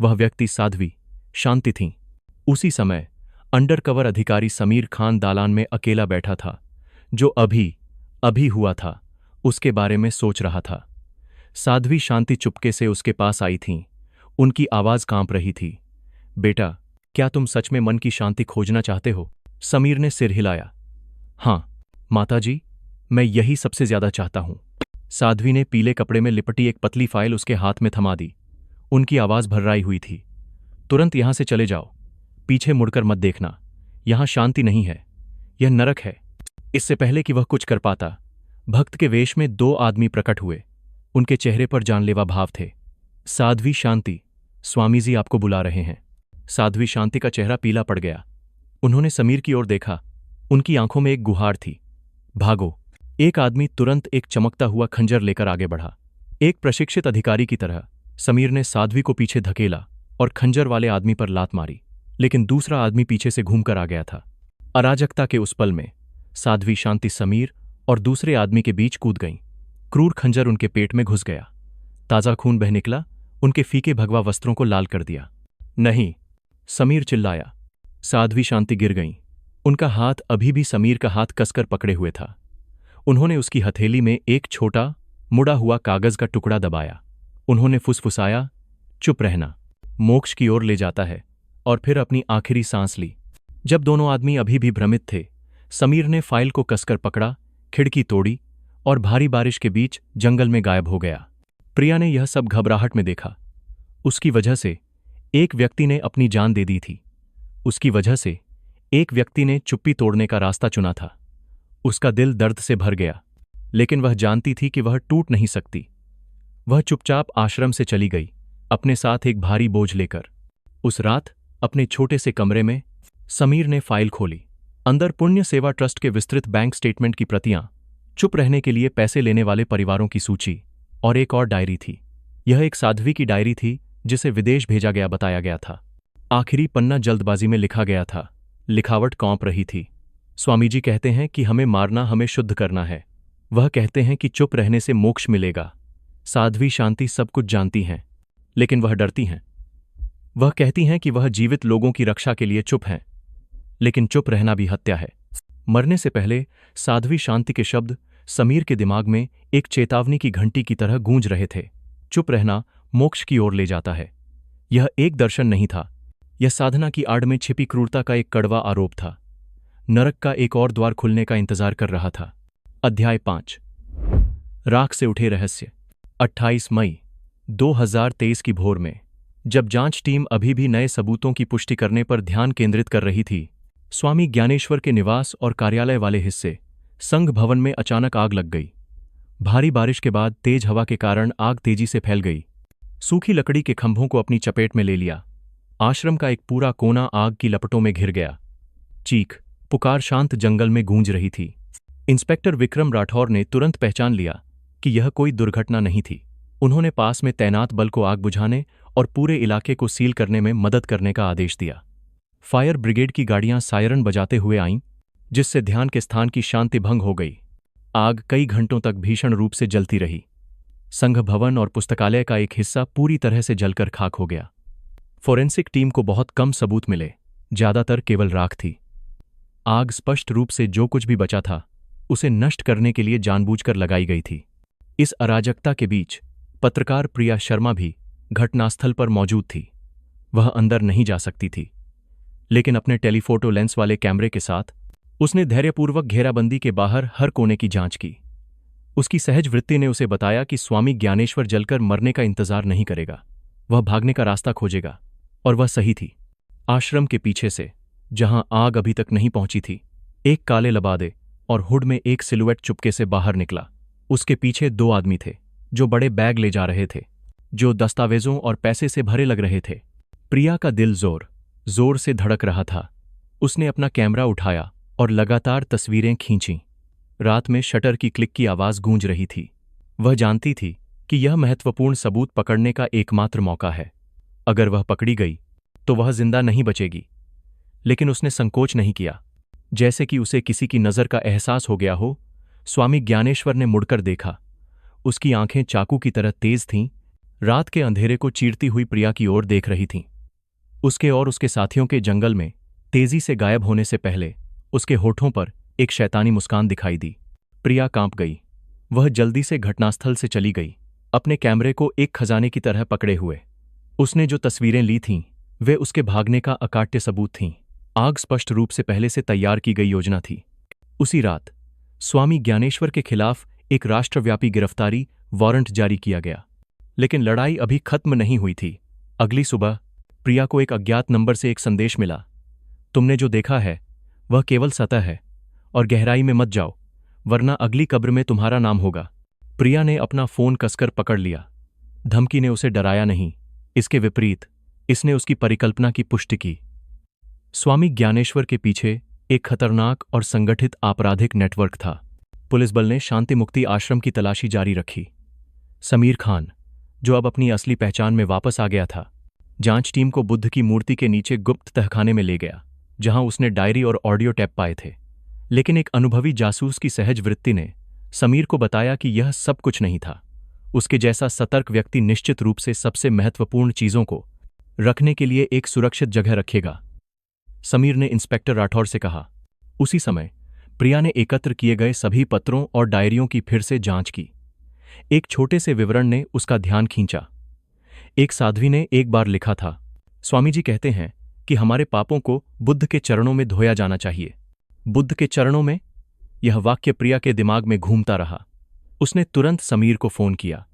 वह व्यक्ति साध्वी शांति थी। उसी समय अंडरकवर अधिकारी समीर खान दालान में अकेला बैठा था, जो अभी हुआ था उसके बारे में सोच रहा था। साध्वी शांति चुपके से उसके पास आई थीं। उनकी आवाज कांप रही थी। बेटा, क्या तुम सच में मन की शांति खोजना चाहते हो? समीर ने सिर हिलाया। हाँ माताजी, मैं यही सबसे ज्यादा चाहता हूं। साध्वी ने पीले कपड़े में लिपटी एक पतली फाइल उसके हाथ में थमा दी। उनकी आवाज भर्राई हुई थी। तुरंत यहां से चले जाओ। पीछे मुड़कर मत देखना। यहां शांति नहीं है, यह नरक है। इससे पहले कि वह कुछ कर पाता, भक्त के वेश में 2 आदमी प्रकट हुए। उनके चेहरे पर जानलेवा भाव थे। साध्वी शांति, स्वामी जी आपको बुला रहे हैं। साध्वी शांति का चेहरा पीला पड़ गया। उन्होंने समीर की ओर देखा। उनकी आंखों में एक गुहार थी, भागो। एक आदमी तुरंत एक चमकता हुआ खंजर लेकर आगे बढ़ा। एक प्रशिक्षित अधिकारी की तरह समीर ने साध्वी को पीछे धकेला और खंजर वाले आदमी पर लात मारी, लेकिन दूसरा आदमी पीछे से घूमकर आ गया था। अराजकता के उस पल में साध्वी शांति समीर और दूसरे आदमी के बीच कूद गईं। क्रूर खंजर उनके पेट में घुस गया। ताजा खून बह निकला, उनके फीके भगवा वस्त्रों को लाल कर दिया। नहीं, समीर चिल्लाया। साध्वी शांति गिर गईं। उनका हाथ अभी भी समीर का हाथ कसकर पकड़े हुए था। उन्होंने उसकी हथेली में एक छोटा मुड़ा हुआ कागज का टुकड़ा दबाया। उन्होंने फुसफुसाया, चुप रहना, मोक्ष की ओर ले जाता है, और फिर अपनी आखिरी सांस ली। जब दोनों आदमी अभी भी भ्रमित थे, समीर ने फाइल को कसकर पकड़ा, खिड़की तोड़ी और भारी बारिश के बीच जंगल में गायब हो गया। प्रिया ने यह सब घबराहट में देखा। उसकी वजह से एक व्यक्ति ने अपनी जान दे दी थी। उसकी वजह से एक व्यक्ति ने चुप्पी तोड़ने का रास्ता चुना था। उसका दिल दर्द से भर गया, लेकिन वह जानती थी कि वह टूट नहीं सकती। वह चुपचाप आश्रम से चली गई, अपने साथ एक भारी बोझ लेकर। उस रात अपने छोटे से कमरे में समीर ने फाइल खोली। अंदर पुण्य सेवा ट्रस्ट के विस्तृत बैंक स्टेटमेंट की प्रतियां, चुप रहने के लिए पैसे लेने वाले परिवारों की सूची और एक और डायरी थी। यह एक साध्वी की डायरी थी जिसे विदेश भेजा गया बताया गया था। आखिरी पन्ना जल्दबाजी में लिखा गया था। लिखावट कौंप रही थी। स्वामी जी कहते हैं कि हमें मारना हमें शुद्ध करना है। वह कहते हैं कि चुप रहने से मोक्ष मिलेगा। साध्वी शांति सब कुछ जानती हैं, लेकिन वह डरती हैं। वह कहती हैं कि वह जीवित लोगों की रक्षा के लिए चुप हैं, लेकिन चुप रहना भी हत्या है। मरने से पहले साध्वी शांति के शब्द समीर के दिमाग में एक चेतावनी की घंटी की तरह गूंज रहे थे। चुप रहना मोक्ष की ओर ले जाता है। यह एक दर्शन नहीं था, यह साधना की आड़ में छिपी क्रूरता का एक कड़वा आरोप था। नरक का एक और द्वार खुलने का इंतजार कर रहा था। अध्याय 5। राख से उठे रहस्य। 28 मई 2023 की भोर में, जब जांच टीम अभी भी नए सबूतों की पुष्टि करने पर ध्यान केंद्रित कर रही थी, स्वामी ज्ञानेश्वर के निवास और कार्यालय वाले हिस्से संघ भवन में अचानक आग लग गई। भारी बारिश के बाद तेज हवा के कारण आग तेजी से फैल गई। सूखी लकड़ी के खंभों को अपनी चपेट में ले लिया। आश्रम का एक पूरा कोना आग की लपटों में घिर गया। चीख पुकार शांत जंगल में गूंज रही थी। इंस्पेक्टर विक्रम राठौर ने तुरंत पहचान लिया कि यह कोई दुर्घटना नहीं थी। उन्होंने पास में तैनात बल को आग बुझाने और पूरे इलाके को सील करने में मदद करने का आदेश दिया। फायर ब्रिगेड की गाड़ियां सायरन बजाते हुए आईं, जिससे ध्यान के स्थान की शांति भंग हो गई। आग कई घंटों तक भीषण रूप से जलती रही। संघ भवन और पुस्तकालय का एक हिस्सा पूरी तरह से जलकर खाक हो गया। फोरेंसिक टीम को बहुत कम सबूत मिले, ज्यादातर केवल राख थी। आग स्पष्ट रूप से जो कुछ भी बचा था उसे नष्ट करने के लिए जानबूझकर लगाई गई थी। इस अराजकता के बीच पत्रकार प्रिया शर्मा भी घटनास्थल पर मौजूद थी। वह अंदर नहीं जा सकती थी, लेकिन अपने टेलीफोटो लेंस वाले कैमरे के साथ उसने धैर्यपूर्वक घेराबंदी के बाहर हर कोने की जांच की। उसकी सहज वृत्ति ने उसे बताया कि स्वामी ज्ञानेश्वर जलकर मरने का इंतजार नहीं करेगा। वह भागने का रास्ता खोजेगा, और वह सही थी। आश्रम के पीछे से, जहां आग अभी तक नहीं पहुंची थी, एक काले लबादे और हुड में एक सिलुएट चुपके से बाहर निकला। उसके पीछे 2 आदमी थे जो बड़े बैग ले जा रहे थे, जो दस्तावेजों और पैसे से भरे लग रहे थे। प्रिया का दिल जोर जोर से धड़क रहा था। उसने अपना कैमरा उठाया और लगातार तस्वीरें खींचीं। रात में शटर की क्लिक की आवाज गूंज रही थी। वह जानती थी कि यह महत्वपूर्ण सबूत पकड़ने का एकमात्र मौका है। अगर वह पकड़ी गई तो वह जिंदा नहीं बचेगी, लेकिन उसने संकोच नहीं किया। जैसे कि उसे किसी की नज़र का एहसास हो गया हो, स्वामी ज्ञानेश्वर ने मुड़कर देखा। उसकी आंखें चाकू की तरह तेज थीं, रात के अंधेरे को चीरती हुई प्रिया की ओर देख रही थीं। उसके और उसके साथियों के जंगल में तेजी से गायब होने से पहले उसके होठों पर एक शैतानी मुस्कान दिखाई दी। प्रिया कांप गई। वह जल्दी से घटनास्थल से चली गई, अपने कैमरे को एक खजाने की तरह पकड़े हुए। उसने जो तस्वीरें ली थीं वे उसके भागने का अकाट्य सबूत थीं। आग स्पष्ट रूप से पहले से तैयार की गई योजना थी। उसी रात स्वामी ज्ञानेश्वर के खिलाफ एक राष्ट्रव्यापी गिरफ्तारी वारंट जारी किया गया। लेकिन लड़ाई अभी खत्म नहीं हुई थी। अगली सुबह प्रिया को एक अज्ञात नंबर से एक संदेश मिला। तुमने जो देखा है वह केवल सतह है, और गहराई में मत जाओ, वरना अगली कब्र में तुम्हारा नाम होगा। प्रिया ने अपना फोन कसकर पकड़ लिया। धमकी ने उसे डराया नहीं, इसके विपरीत इसने उसकी परिकल्पना की पुष्टि की। स्वामी ज्ञानेश्वर के पीछे एक खतरनाक और संगठित आपराधिक नेटवर्क था। पुलिस बल ने शांति मुक्ति आश्रम की तलाशी जारी रखी। समीर खान, जो अब अपनी असली पहचान में वापस आ गया था, जांच टीम को बुद्ध की मूर्ति के नीचे गुप्त तहखाने में ले गया, जहां उसने डायरी और ऑडियो टेप पाए थे। लेकिन एक अनुभवी जासूस की सहज वृत्ति ने समीर को बताया कि यह सब कुछ नहीं था। उसके जैसा सतर्क व्यक्ति निश्चित रूप से सबसे महत्वपूर्ण चीजों को रखने के लिए एक सुरक्षित जगह रखेगा। समीर ने इंस्पेक्टर राठौर से कहा। उसी समय प्रिया ने एकत्र किए गए सभी पत्रों और डायरियों की फिर से जांच की। एक छोटे से विवरण ने उसका ध्यान खींचा। एक साध्वी ने एक बार लिखा था, स्वामी जी कहते हैं कि हमारे पापों को बुद्ध के चरणों में धोया जाना चाहिए। बुद्ध के चरणों में? यह वाक्य प्रिया के दिमाग में घूमता रहा। उसने तुरंत समीर को फोन किया।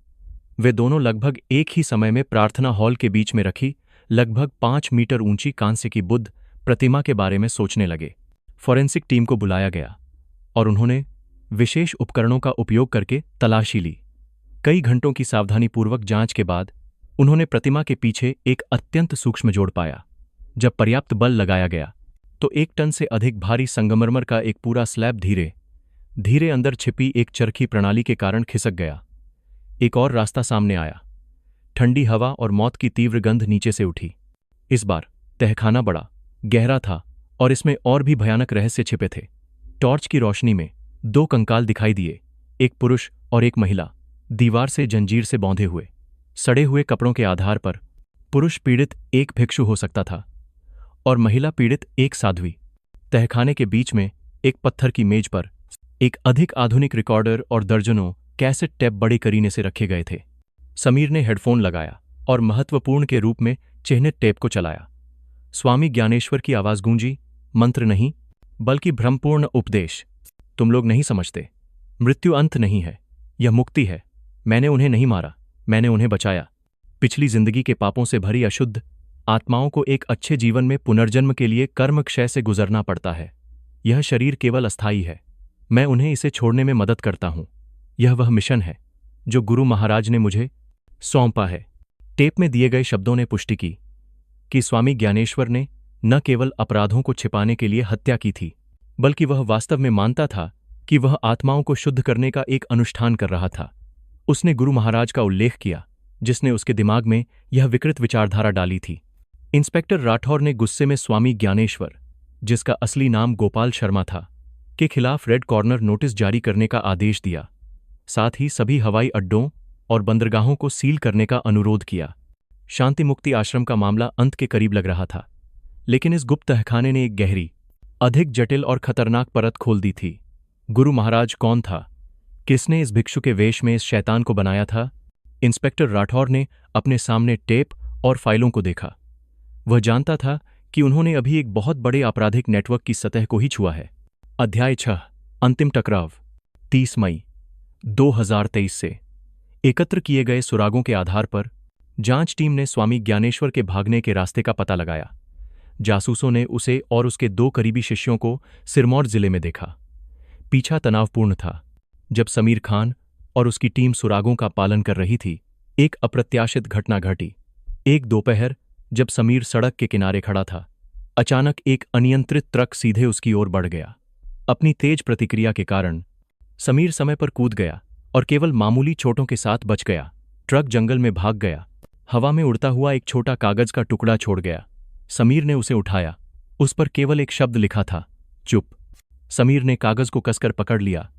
वे दोनों लगभग एक ही समय में प्रार्थना हॉल के बीच में रखी लगभग 5 मीटर ऊंची कांस्य की बुद्ध प्रतिमा के बारे में सोचने लगे। फॉरेंसिक टीम को बुलाया गया और उन्होंने विशेष उपकरणों का उपयोग करके तलाशी ली। कई घंटों की सावधानीपूर्वक जांच के बाद उन्होंने प्रतिमा के पीछे एक अत्यंत सूक्ष्म जोड़ पाया। जब पर्याप्त बल लगाया गया तो 1 टन से अधिक भारी संगमरमर का एक पूरा स्लैब धीरे धीरे अंदर छिपी एक चरखी प्रणाली के कारण खिसक गया। एक और रास्ता सामने आया। ठंडी हवा और मौत की तीव्र गंध नीचे से उठी। इस बार तहखाना बड़ा गहरा था और इसमें और भी भयानक रहस्य छिपे थे। टॉर्च की रोशनी में 2 कंकाल दिखाई दिए, एक पुरुष और एक महिला, दीवार से जंजीर से बौंधे हुए। सड़े हुए कपड़ों के आधार पर पुरुष पीड़ित एक भिक्षु हो सकता था और महिला पीड़ित एक साध्वी। तहखाने के बीच में एक पत्थर की मेज पर एक अधिक आधुनिक रिकॉर्डर और दर्जनों कैसेट टेप बड़े करीने से रखे गए थे। समीर ने हेडफोन लगाया और महत्वपूर्ण के रूप में चिह्नित टेप को चलाया। स्वामी ज्ञानेश्वर की आवाज गूंजी, मंत्र नहीं बल्कि भ्रमपूर्ण उपदेश। तुम लोग नहीं समझते, मृत्यु अंत नहीं है, यह मुक्ति है। मैंने उन्हें नहीं मारा, मैंने उन्हें बचाया। पिछली जिंदगी के पापों से भरी अशुद्ध आत्माओं को एक अच्छे जीवन में पुनर्जन्म के लिए कर्म क्षय से गुजरना पड़ता है। यह शरीर केवल अस्थायी है। मैं उन्हें इसे छोड़ने में मदद करता हूं। यह वह मिशन है जो गुरु महाराज ने मुझे सौंपा है। टेप में दिए गए शब्दों ने पुष्टि की कि स्वामी ज्ञानेश्वर ने न केवल अपराधों को छिपाने के लिए हत्या की थी, बल्कि वह वास्तव में मानता था कि वह आत्माओं को शुद्ध करने का एक अनुष्ठान कर रहा था। उसने गुरु महाराज का उल्लेख किया, जिसने उसके दिमाग में यह विकृत विचारधारा डाली थी। इंस्पेक्टर राठौर ने गुस्से में स्वामी ज्ञानेश्वर, जिसका असली नाम गोपाल शर्मा था, के खिलाफ रेड कॉर्नर नोटिस जारी करने का आदेश दिया। साथ ही सभी हवाई अड्डों और बंदरगाहों को सील करने का अनुरोध किया। शांति मुक्ति आश्रम का मामला अंत के करीब लग रहा था, लेकिन इस गुप्त तहखाने ने एक गहरी, अधिक जटिल और खतरनाक परत खोल दी थी। गुरु महाराज कौन था? किसने इस भिक्षु के वेश में इस शैतान को बनाया था? इंस्पेक्टर राठौर ने अपने सामने टेप और फाइलों को देखा। वह जानता था कि उन्होंने अभी एक बहुत बड़े आपराधिक नेटवर्क की सतह को ही छुआ है। अध्याय 6, अंतिम टकराव। 30 मई 2023 से एकत्र किए गए सुरागों के आधार पर जांच टीम ने स्वामी ज्ञानेश्वर के भागने के रास्ते का पता लगाया। जासूसों ने उसे और उसके 2 करीबी शिष्यों को सिरमौर जिले में देखा। पीछा तनावपूर्ण था। जब समीर खान और उसकी टीम सुरागों का पालन कर रही थी, एक अप्रत्याशित घटना घटी। एक दोपहर जब समीर सड़क के किनारे खड़ा था, अचानक एक अनियंत्रित ट्रक सीधे उसकी ओर बढ़ गया। अपनी तेज प्रतिक्रिया के कारण समीर समय पर कूद गया और केवल मामूली चोटों के साथ बच गया। ट्रक जंगल में भाग गया। हवा में उड़ता हुआ एक छोटा कागज का टुकड़ा छोड़ गया। समीर ने उसे उठाया। उस पर केवल एक शब्द लिखा था, चुप। समीर ने कागज को कसकर पकड़ लिया,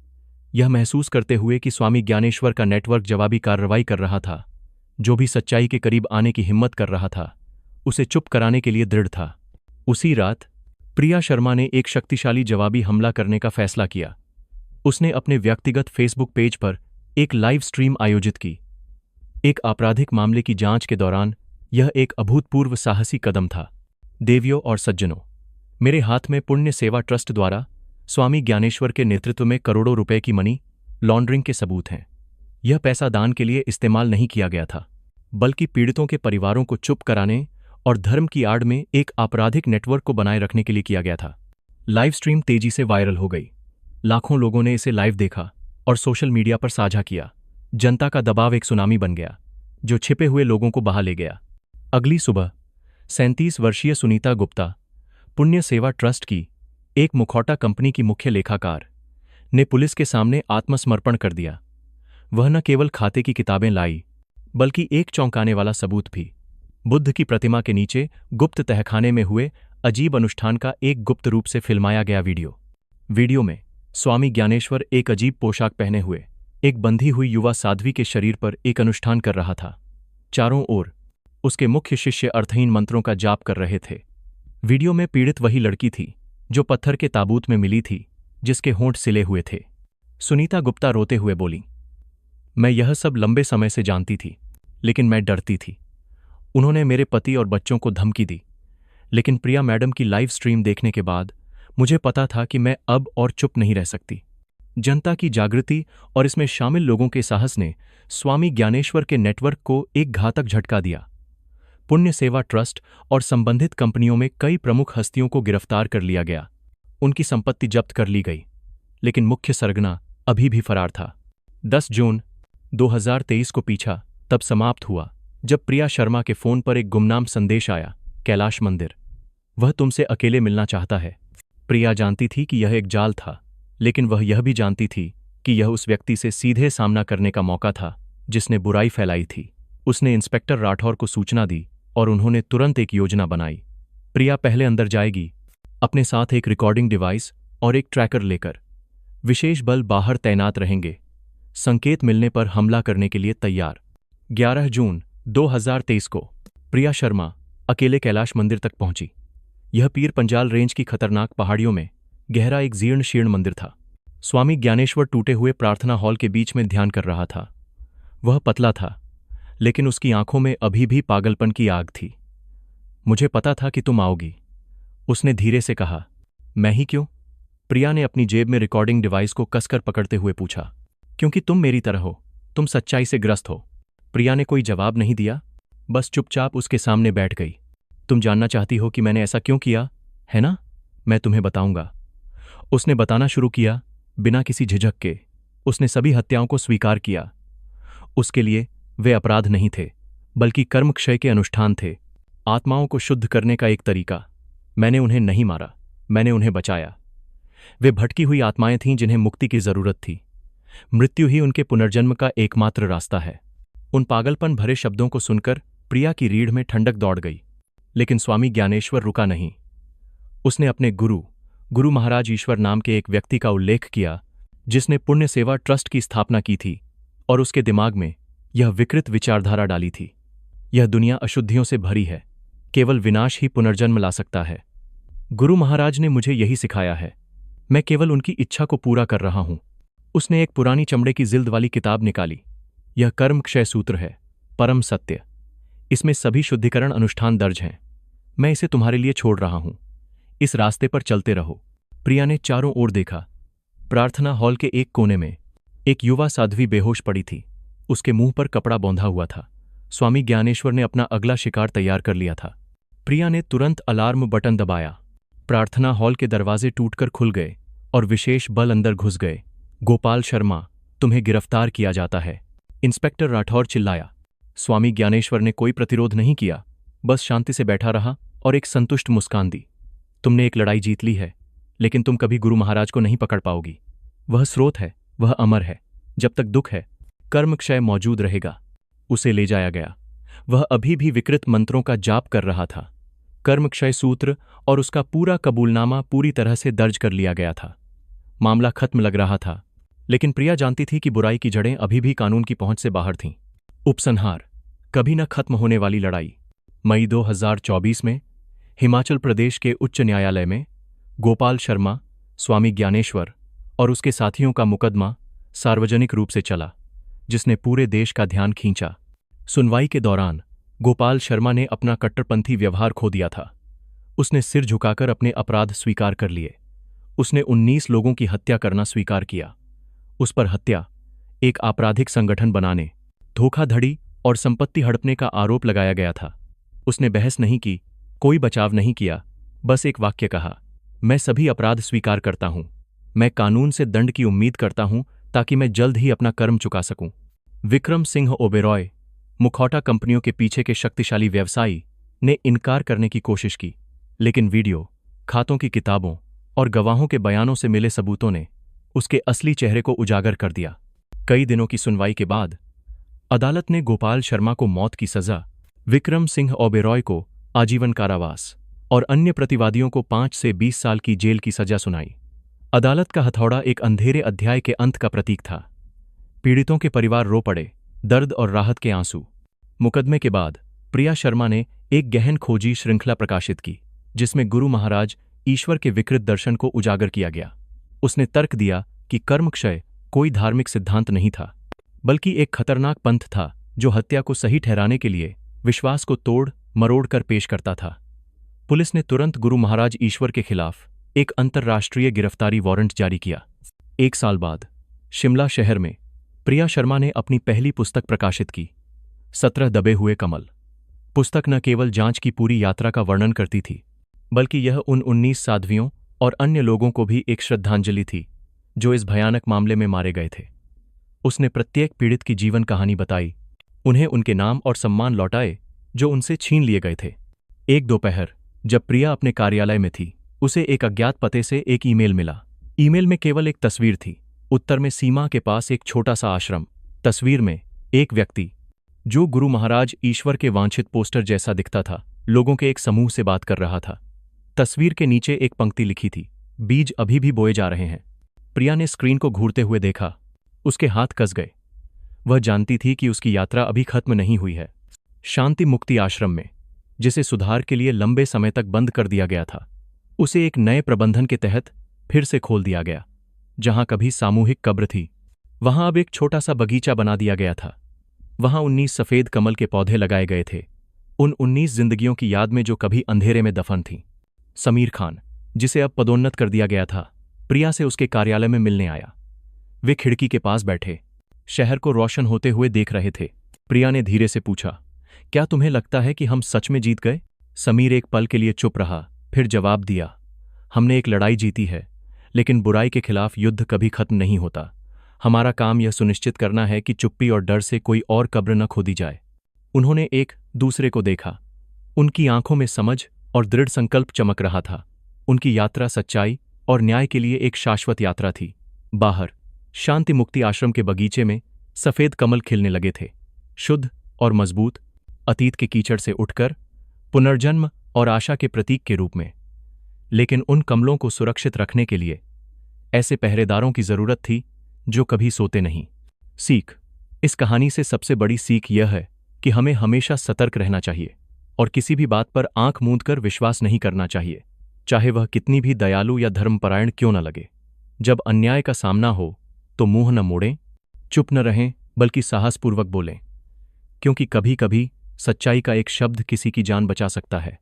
यह महसूस करते हुए कि स्वामी ज्ञानेश्वर का नेटवर्क जवाबी कार्रवाई कर रहा था। जो भी सच्चाई के करीब आने की हिम्मत कर रहा था, उसे चुप कराने के लिए दृढ़ था। उसी रात प्रिया शर्मा ने एक शक्तिशाली जवाबी हमला करने का फैसला किया। उसने अपने व्यक्तिगत फेसबुक पेज पर एक लाइव स्ट्रीम आयोजित की। एक आपराधिक मामले की जांच के दौरान यह एक अभूतपूर्व साहसी कदम था। देवियों और सज्जनों, मेरे हाथ में पुण्य सेवा ट्रस्ट द्वारा स्वामी ज्ञानेश्वर के नेतृत्व में करोड़ों रुपए की मनी लॉन्ड्रिंग के सबूत हैं। यह पैसा दान के लिए इस्तेमाल नहीं किया गया था, बल्कि पीड़ितों के परिवारों को चुप कराने और धर्म की आड़ में एक आपराधिक नेटवर्क को बनाए रखने के लिए किया गया था। लाइव स्ट्रीम तेजी से वायरल हो गई। लाखों लोगों ने इसे लाइव देखा और सोशल मीडिया पर साझा किया। जनता का दबाव एक सुनामी बन गया, जो छिपे हुए लोगों को बहा ले गया। अगली सुबह 37 वर्षीय सुनीता गुप्ता, पुण्य सेवा ट्रस्ट की एक मुखौटा कंपनी की मुख्य लेखाकार, ने पुलिस के सामने आत्मसमर्पण कर दिया। वह न केवल खाते की किताबें लाई, बल्कि एक चौंकाने वाला सबूत भी, बुद्ध की प्रतिमा के नीचे गुप्त तहखाने में हुए अजीब अनुष्ठान का एक गुप्त रूप से फिल्माया गया वीडियो में स्वामी ज्ञानेश्वर एक अजीब पोशाक पहने हुए एक बंधी हुई युवा साध्वी के शरीर पर एक अनुष्ठान कर रहा था। चारों ओर उसके मुख्य शिष्य अर्थहीन मंत्रों का जाप कर रहे थे। वीडियो में पीड़ित वही लड़की थी जो पत्थर के ताबूत में मिली थी, जिसके होंठ सिले हुए थे। सुनीता गुप्ता रोते हुए बोली, मैं यह सब लंबे समय से जानती थी, लेकिन मैं डरती थी। उन्होंने मेरे पति और बच्चों को धमकी दी, लेकिन प्रिया मैडम की लाइव स्ट्रीम देखने के बाद मुझे पता था कि मैं अब और चुप नहीं रह सकती। जनता की जागृति और इसमें शामिल लोगों के साहस ने स्वामी ज्ञानेश्वर के नेटवर्क को एक घातक झटका दिया। पुण्य सेवा ट्रस्ट और संबंधित कंपनियों में कई प्रमुख हस्तियों को गिरफ्तार कर लिया गया। उनकी संपत्ति जब्त कर ली गई, लेकिन मुख्य सरगना अभी भी फरार था। 10 जून 2023 को पीछा तब समाप्त हुआ जब प्रिया शर्मा के फोन पर एक गुमनाम संदेश आया, कैलाश मंदिर। वह तुमसे अकेले मिलना चाहता है। प्रिया जानती थी कि यह एक जाल था, लेकिन वह यह भी जानती थी कि यह उस व्यक्ति से सीधे सामना करने का मौका था जिसने बुराई फैलाई थी। उसने इंस्पेक्टर राठौर को सूचना दी और उन्होंने तुरंत एक योजना बनाई। प्रिया पहले अंदर जाएगी, अपने साथ एक रिकॉर्डिंग डिवाइस और एक ट्रैकर लेकर। विशेष बल बाहर तैनात रहेंगे, संकेत मिलने पर हमला करने के लिए तैयार। 11 जून 2023 को प्रिया शर्मा अकेले कैलाश मंदिर तक पहुंची। यह पीर पंजाल रेंज की खतरनाक पहाड़ियों में गहरा एक जीर्ण शीर्ण मंदिर था। स्वामी ज्ञानेश्वर टूटे हुए प्रार्थना हॉल के बीच में ध्यान कर रहा था। वह पतला था, लेकिन उसकी आंखों में अभी भी पागलपन की आग थी। मुझे पता था कि तुम आओगी, उसने धीरे से कहा। मैं ही क्यों? प्रिया ने अपनी जेब में रिकॉर्डिंग डिवाइस को कसकर पकड़ते हुए पूछा। क्योंकि तुम मेरी तरह हो, तुम सच्चाई से ग्रस्त हो। प्रिया ने कोई जवाब नहीं दिया, बस चुपचाप उसके सामने बैठ गई। तुम जानना चाहती हो कि मैंने ऐसा क्यों किया, है ना? मैं तुम्हें बताऊंगा। उसने बताना शुरू किया, बिना किसी झिझक के। उसने सभी हत्याओं को स्वीकार किया। उसके लिए वे अपराध नहीं थे, बल्कि कर्मक्षय के अनुष्ठान थे, आत्माओं को शुद्ध करने का एक तरीका। मैंने उन्हें नहीं मारा, मैंने उन्हें बचाया। वे भटकी हुई आत्माएं थीं जिन्हें मुक्ति की जरूरत थी। मृत्यु ही उनके पुनर्जन्म का एकमात्र रास्ता है। उन पागलपन भरे शब्दों को सुनकर प्रिया की रीढ़ में ठंडक दौड़ गई। लेकिन स्वामी ज्ञानेश्वर रुका नहीं। उसने अपने गुरु महाराज ईश्वर नाम के एक व्यक्ति का उल्लेख किया, जिसने पुण्य सेवा ट्रस्ट की स्थापना की थी और उसके दिमाग में यह विकृत विचारधारा डाली थी। यह दुनिया अशुद्धियों से भरी है, केवल विनाश ही पुनर्जन्म ला सकता है। गुरु महाराज ने मुझे यही सिखाया है, मैं केवल उनकी इच्छा को पूरा कर रहा हूं। उसने एक पुरानी चमड़े की जिल्द वाली किताब निकाली। यह कर्म क्षय सूत्र है, परम सत्य। इसमें सभी शुद्धिकरण अनुष्ठान दर्ज हैं। मैं इसे तुम्हारे लिए छोड़ रहा हूं, इस रास्ते पर चलते रहो। प्रिया ने चारों ओर देखा। प्रार्थना हॉल के एक कोने में एक युवा साध्वी बेहोश पड़ी थी। उसके मुंह पर कपड़ा बौंधा हुआ था। स्वामी ज्ञानेश्वर ने अपना अगला शिकार तैयार कर लिया था। प्रिया ने तुरंत अलार्म बटन दबाया। प्रार्थना हॉल के दरवाजे टूटकर खुल गए और विशेष बल अंदर घुस गए। गोपाल शर्मा, तुम्हें गिरफ्तार किया जाता है, इंस्पेक्टर राठौर चिल्लाया। स्वामी ज्ञानेश्वर ने कोई प्रतिरोध नहीं किया, बस शांति से बैठा रहा और एक संतुष्ट मुस्कान दी। तुमने एक लड़ाई जीत ली है, लेकिन तुम कभी गुरु महाराज को नहीं पकड़ पाओगी। वह स्रोत है, वह अमर है। जब तक दुख है, कर्म क्षय मौजूद रहेगा। उसे ले जाया गया। वह अभी भी विकृत मंत्रों का जाप कर रहा था। कर्म क्षय सूत्र और उसका पूरा कबूलनामा पूरी तरह से दर्ज कर लिया गया था। मामला खत्म लग रहा था, लेकिन प्रिया जानती थी कि बुराई की जड़ें अभी भी कानून की पहुंच से बाहर थीं। उपसंहार, कभी न खत्म होने वाली लड़ाई। मई 2024 में हिमाचल प्रदेश के उच्च न्यायालय में गोपाल शर्मा, स्वामी ज्ञानेश्वर और उसके साथियों का मुकदमा सार्वजनिक रूप से चला, जिसने पूरे देश का ध्यान खींचा। सुनवाई के दौरान गोपाल शर्मा ने अपना कट्टरपंथी व्यवहार खो दिया था। उसने सिर झुकाकर अपने अपराध स्वीकार कर लिए। उसने 19 लोगों की हत्या करना स्वीकार किया। उस पर हत्या, एक आपराधिक संगठन बनाने, धोखाधड़ी और संपत्ति हड़पने का आरोप लगाया गया था। उसने बहस नहीं की, कोई बचाव नहीं किया, बस एक वाक्य कहा, मैं सभी अपराध स्वीकार करता हूं। मैं कानून से दंड की उम्मीद करता हूं ताकि मैं जल्द ही अपना कर्म चुका सकूं। विक्रम सिंह ओबेरॉय, मुखौटा कंपनियों के पीछे के शक्तिशाली व्यवसायी, ने इनकार करने की कोशिश की, लेकिन वीडियो, खातों की किताबों और गवाहों के बयानों से मिले सबूतों ने उसके असली चेहरे को उजागर कर दिया। कई दिनों की सुनवाई के बाद अदालत ने गोपाल शर्मा को मौत की सजा, विक्रम सिंह ओबेरॉय को आजीवन कारावास और अन्य प्रतिवादियों को 5 से 20 साल की जेल की सजा सुनाई। अदालत का हथौड़ा एक अंधेरे अध्याय के अंत का प्रतीक था। पीड़ितों के परिवार रो पड़े, दर्द और राहत के आंसू। मुकदमे के बाद प्रिया शर्मा ने एक गहन खोजी श्रृंखला प्रकाशित की, जिसमें गुरु महाराज ईश्वर के विकृत दर्शन को उजागर किया गया। उसने तर्क दिया कि कर्मक्षय कोई धार्मिक सिद्धांत नहीं था, बल्कि एक खतरनाक पंथ था जो हत्या को सही ठहराने के लिए विश्वास को तोड़ मरोड़ कर पेश करता था। पुलिस ने तुरंत गुरु महाराज ईश्वर के खिलाफ एक अंतर्राष्ट्रीय गिरफ्तारी वारंट जारी किया। 1 साल बाद शिमला शहर में प्रिया शर्मा ने अपनी पहली पुस्तक प्रकाशित की, 17 दबे हुए कमल। पुस्तक न केवल जांच की पूरी यात्रा का वर्णन करती थी, बल्कि यह उन 19 साध्वियों और अन्य लोगों को भी एक श्रद्धांजलि थी जो इस भयानक मामले में मारे गए थे। उसने प्रत्येक पीड़ित की जीवन कहानी बताई, उन्हें उनके नाम और सम्मान लौटाए जो उनसे छीन लिए गए थे। एक दोपहर जब प्रिया अपने कार्यालय में थी, उसे एक अज्ञात पते से एक ईमेल मिला। ईमेल में केवल एक तस्वीर थी। उत्तर में सीमा के पास एक छोटा सा आश्रम। तस्वीर में एक व्यक्ति, जो गुरु महाराज ईश्वर के वांछित पोस्टर जैसा दिखता था, लोगों के एक समूह से बात कर रहा था। तस्वीर के नीचे एक पंक्ति लिखी थी, बीज अभी भी बोए जा रहे हैं। प्रिया ने स्क्रीन को घूरते हुए देखा। उसके हाथ कस गए। वह जानती थी कि उसकी यात्रा अभी खत्म नहीं हुई है। शांति मुक्ति आश्रम में, जिसे सुधार के लिए लंबे समय तक बंद कर दिया गया था, उसे एक नए प्रबंधन के तहत फिर से खोल दिया गया। जहां कभी सामूहिक कब्र थी, वहां अब एक छोटा सा बगीचा बना दिया गया था। वहां 19 सफेद कमल के पौधे लगाए गए थे, उन 19 जिंदगियों की याद में जो कभी अंधेरे में दफन थीं। समीर खान, जिसे अब पदोन्नत कर दिया गया था, प्रिया से उसके कार्यालय में मिलने आया। वे खिड़की के पास बैठे शहर को रोशन होते हुए देख रहे थे। प्रिया ने धीरे से पूछा, क्या तुम्हें लगता है कि हम सच में जीत गए? समीर एक पल के लिए चुप रहा, फिर जवाब दिया, हमने एक लड़ाई जीती है, लेकिन बुराई के खिलाफ युद्ध कभी खत्म नहीं होता। हमारा काम यह सुनिश्चित करना है कि चुप्पी और डर से कोई और कब्र न खोदी जाए। उन्होंने एक दूसरे को देखा। उनकी आंखों में समझ और दृढ़ संकल्प चमक रहा था। उनकी यात्रा सच्चाई और न्याय के लिए एक शाश्वत यात्रा थी। बाहर शांति मुक्ति आश्रम के बगीचे में सफेद कमल खिलने लगे थे, शुद्ध और मजबूत, अतीत के कीचड़ से उठकर पुनर्जन्म और आशा के प्रतीक के रूप में। लेकिन उन कमलों को सुरक्षित रखने के लिए ऐसे पहरेदारों की जरूरत थी जो कभी सोते नहीं। सीख, इस कहानी से सबसे बड़ी सीख यह है कि हमें हमेशा सतर्क रहना चाहिए और किसी भी बात पर आंख मूंदकर विश्वास नहीं करना चाहिए, चाहे वह कितनी भी दयालु या धर्मपरायण क्यों न लगे। जब अन्याय का सामना हो तो मुंह न मोड़ें, चुप न रहें, बल्कि साहसपूर्वक बोलें, क्योंकि कभी कभी सच्चाई का एक शब्द किसी की जान बचा सकता है।